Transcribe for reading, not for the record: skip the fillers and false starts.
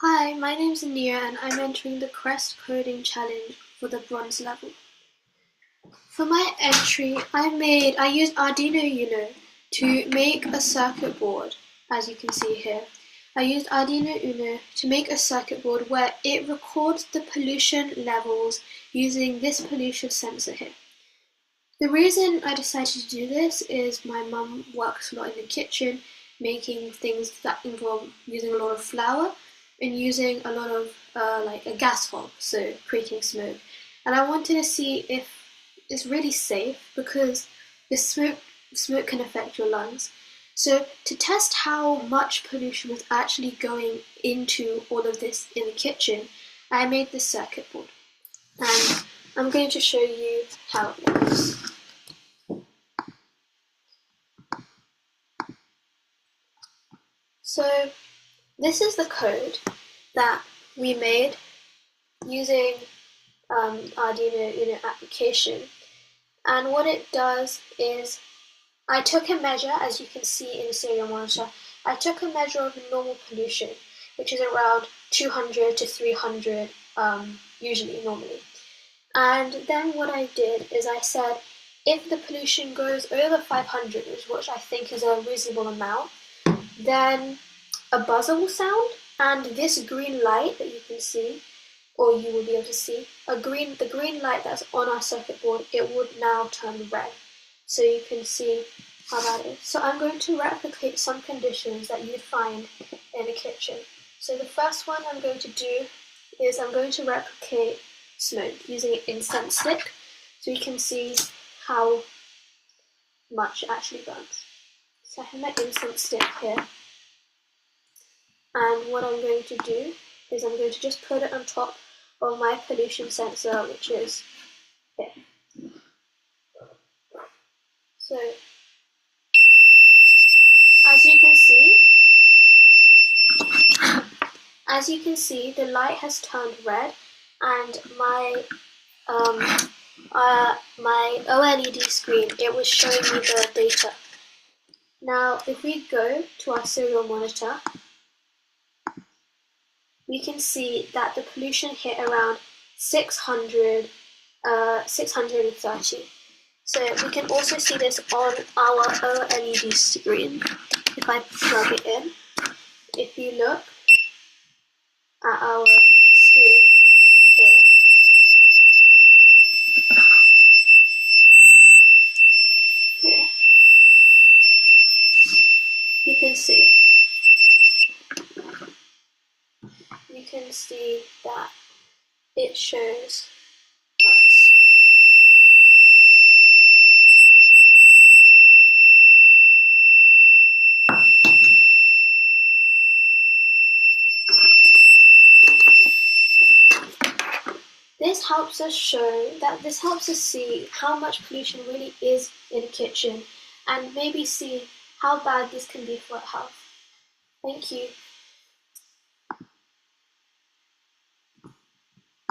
Hi, my name's Aniya and I'm entering the Crest Coding Challenge for the bronze level. For my entry, I used Arduino Uno to make a circuit board, as you can see here. I used Arduino Uno to make a circuit board where it records the pollution levels using this pollution sensor here. The reason I decided to do this is my mum works a lot in the kitchen, making things that involve using a lot of flour and using a lot of like a gas hob, so creating smoke. And I wanted to see if it's really safe because the smoke can affect your lungs. So to test how much pollution was actually going into all of this in the kitchen, I made this circuit board. And I'm going to show you how it works. So this is the code that we made using Arduino Uno application, and what it does is I took a measure, as you can see in the serial monitor, I took a measure of normal pollution, which is around 200 to 300 usually, normally. And then what I did is I said, if the pollution goes over 500, which I think is a reasonable amount, then a buzzer will sound, and this green light that you can see, or you will be able to see, the green light that's on our circuit board, it would now turn red. So you can see how that is. So I'm going to replicate some conditions that you'd find in a kitchen. So the first one I'm going to do is I'm going to replicate smoke using an incense stick, so you can see how much it actually burns. So I have my incense stick here. And what I'm going to do is I'm going to just put it on top of my pollution sensor, which is here. So, as you can see, the light has turned red, and my OLED screen, it was showing me the data. Now, if we go to our serial monitor, we can see that the pollution hit around 630. So we can also see this on our OLED screen. If I plug it in, if you look at our screen here, you can see that it shows us. This helps us see how much pollution really is in a kitchen, and maybe see how bad this can be for our health. Thank you.